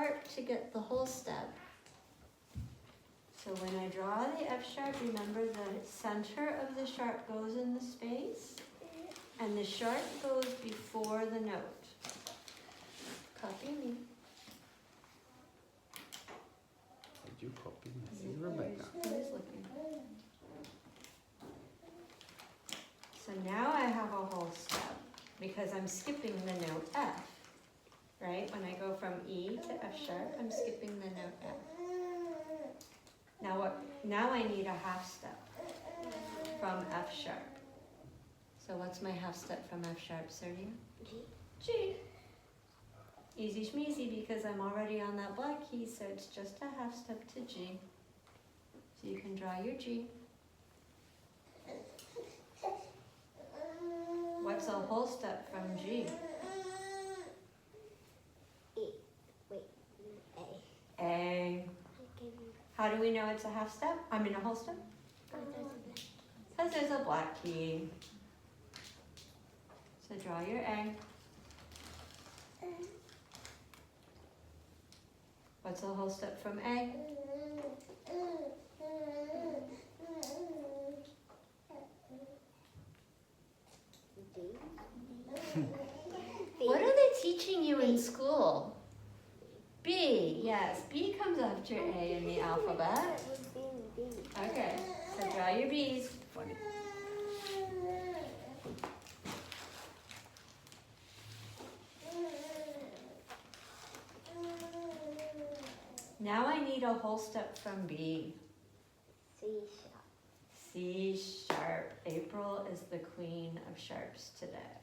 sharp to get the whole step. So when I draw the F sharp, remember the center of the sharp goes in the space, and the sharp goes before the note. Copy me. Did you copy Mrs. Rebecca? Who's looking? So now I have a whole step because I'm skipping the note F, right? When I go from E to F sharp, I'm skipping the note F. Now what? Now I need a half step from F sharp. So what's my half step from F sharp, Sergio? G. Easy schmeezy because I'm already on that black key, so it's just a half step to G. So you can draw your G. What's a whole step from G? A. How do we know it's a half step? I mean a whole step? Because there's a black key. So draw your A. What's a whole step from A? What are they teaching you in school? B, yes. B comes after A in the alphabet. Okay, so draw your B's. Funny. Now I need a whole step from B. C sharp. C sharp. April is the queen of sharps today.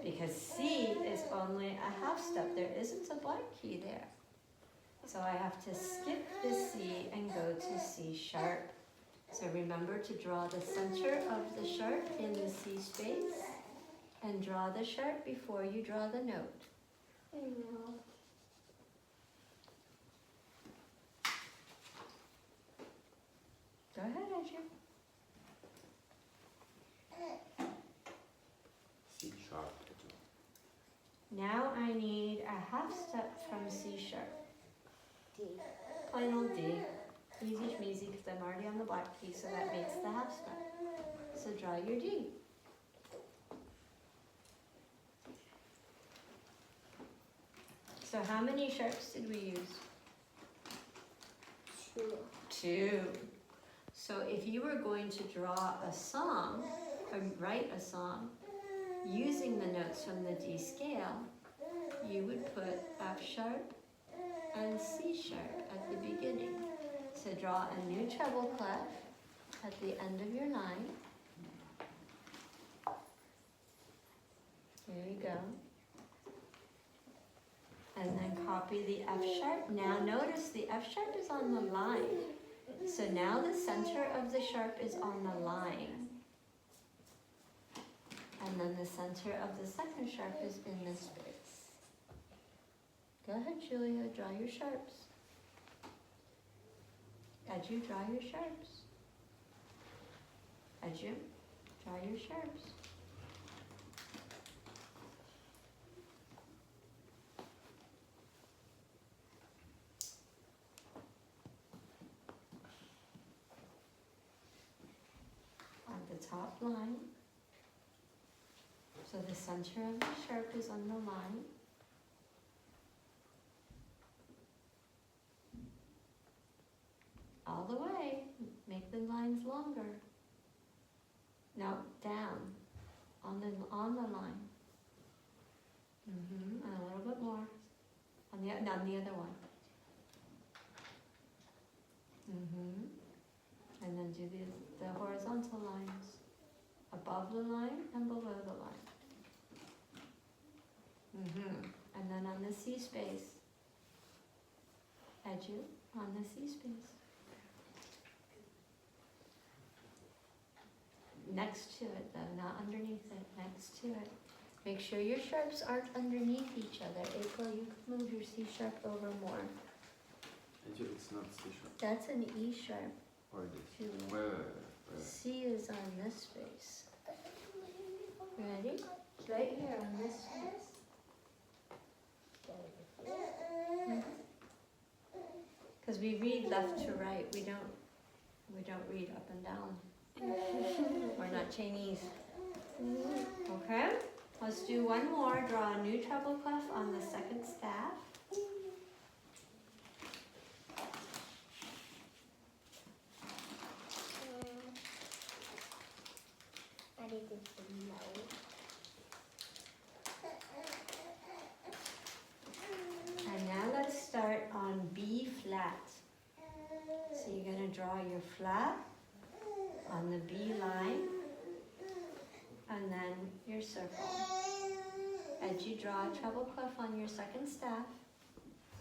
Because C is only a half step. There isn't a black key there. So I have to skip the C and go to C sharp. So remember to draw the center of the sharp in the C space and draw the sharp before you draw the note. I know. Go ahead, Andrew. C sharp. Now I need a half step from C sharp. D. Plain old D. Easy schmeezy because I'm already on the black key, so that makes the half step. So draw your D. So how many sharps did we use? 2. 2. So if you were going to draw a song, or write a song, using the notes from the D scale, you would put F sharp and C sharp at the beginning. So draw a new treble clef at the end of your line. There you go. And then copy the F sharp. Now notice the F sharp is on the line. So now the center of the sharp is on the line. And then the center of the second sharp is in this space. Go ahead, Julia, draw your sharps. Edu, draw your sharps. Edu, draw your sharps. On the top line. So the center of the sharp is on the line. All the way, make the lines longer. No, down, on the line. And a little bit more, on the other one. And then do the horizontal lines, above the line and below the line. And then on the C space, edu, on the C space. Next to it though, not underneath it, next to it. Make sure your sharps aren't underneath each other. April, you can move your C sharp over more. It's not C sharp. That's an E sharp. Or this. Julia. Where? C is on this space. Ready? It's right here on this space. Because we read left to right, we don't read up and down. We're not Chinese. Okay, let's do one more. Draw a new treble clef on the second staff. I did this below. And now let's start on B flat. So you're going to draw your flat on the B line and then your circle. As you draw a treble clef on your second staff,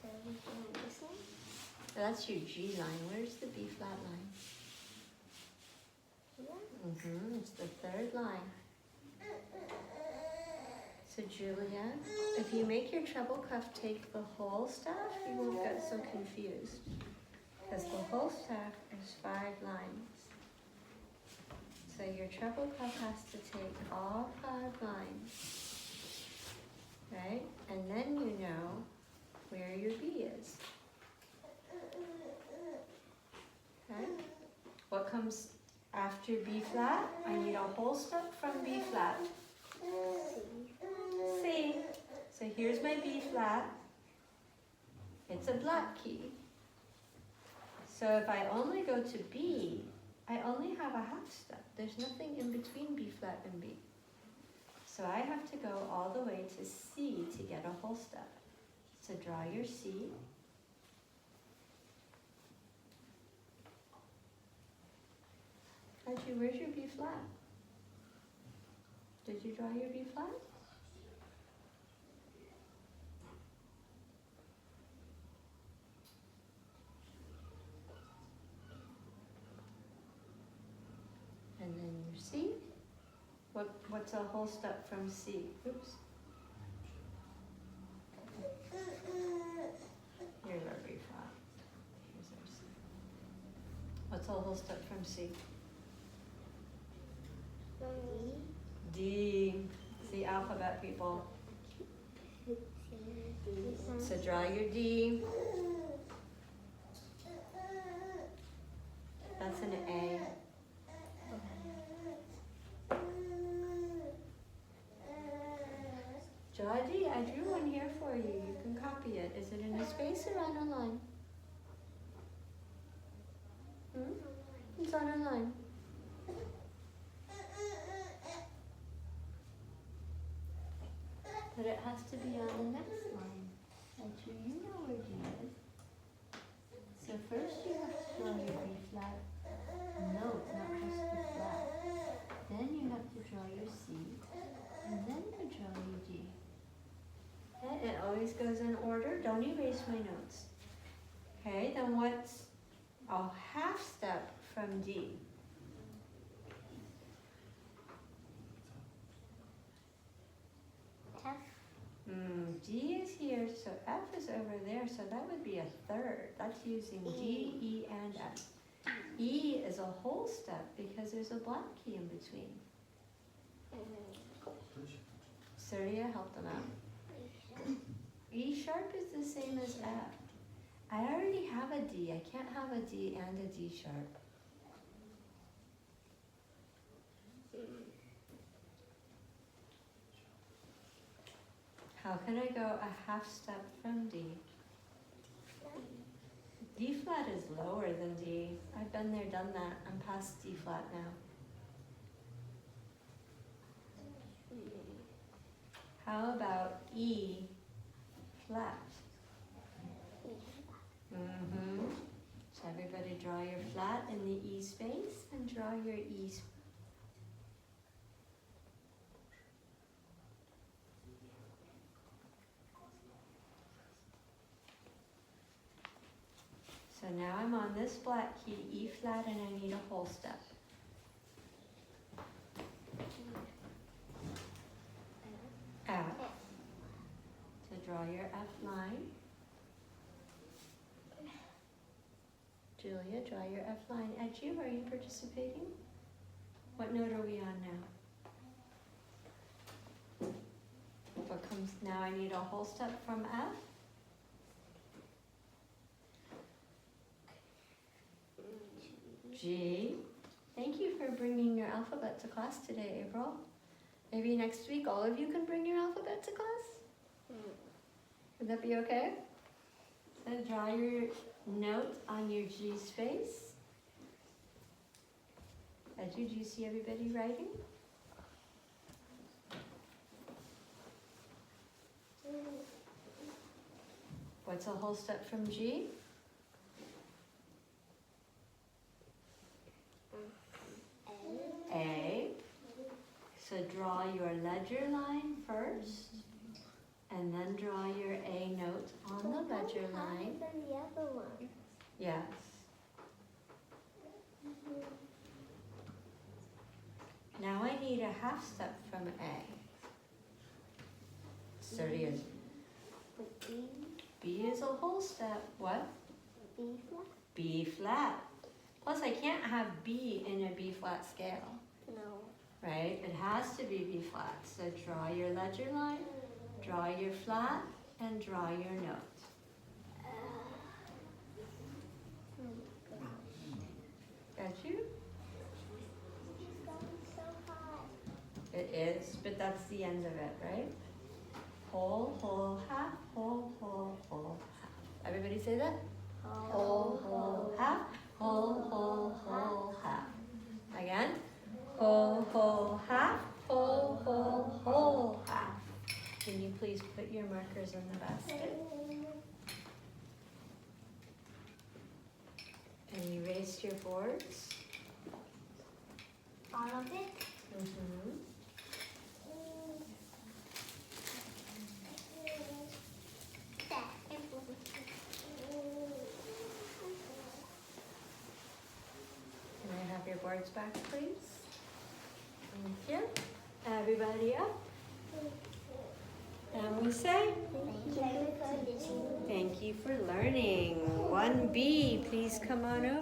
So we do this one. that's your G line. Where's the B flat line? It's the third line. So Julia, if you make your treble clef take the whole staff, you won't get so confused. Because the whole staff is 5 lines. So your treble clef has to take all 5 lines. Right? And then you know where your B is. Okay? What comes after B flat? I need a whole step from B flat. C. So here's my B flat. It's a black key. So if I only go to B, I only have a half step. There's nothing in between B flat and B. So I have to go all the way to C to get a whole step. So draw your C. Actually, where's your B flat? Did you draw your B flat? And then your C. What's a whole step from C? Oops. Here's our B flat. Here's our C. What's a whole step from C? D. It's the alphabet, people. So draw your D. That's an A. Draw a D. I drew one here for you. You can copy it. Is it in a space or on a line? It's on a line. But it has to be on the next line. Actually, you know where D is. So first you have to draw your B flat note, not just the flat. Then you have to draw your C, and then you draw your D. Okay, it always goes in order. Don't erase my notes. Okay, then what's a half step from D? F. D is here, so F is over there, so that would be a third. That's using G, E, and F. E is a whole step because there's a black key in between. Surya, help them out. E sharp is the same as F. I already have a D. I can't have a D and a D sharp. How can I go a half step from D? D flat is lower than D. I've been there, done that. I'm past D flat now. How about E flat? So everybody draw your flat in the E space and draw your E space. So now I'm on this black key, E flat, and I need a whole step. F. So draw your F line. Julia, draw your F line. Edju, are you participating? What note are we on now? What comes now? I need a whole step from F. G. Thank you for bringing your alphabet to class today, April. Maybe next week all of you can bring your alphabet to class? Would that be okay? So draw your note on your G space. Do you see everybody writing? What's a whole step from G? A. So draw your ledger line first, and then draw your A note on the ledger line. And the other one. Yes. Now I need a half step from A. Serious. With B, B is a whole step. What? B flat? B flat. Plus I can't have B in a B flat scale, No. right? It has to be B flat. So draw your ledger line, draw your flat, and draw your note. Got you? It's going so high. It is, but that's the end of it, right? Whole, whole, half, whole, whole, whole, half. Everybody say that? Whole, whole, half, whole, whole, whole, half. Again. Whole, whole, half, whole, whole, whole, half. Can you please put your markers in the basket? And erase your boards. All of it? Mm-hmm. Can I have your boards back, please? Thank you. Everybody up. And we say, Thank you for listening. thank you for learning. 1B, please come on over.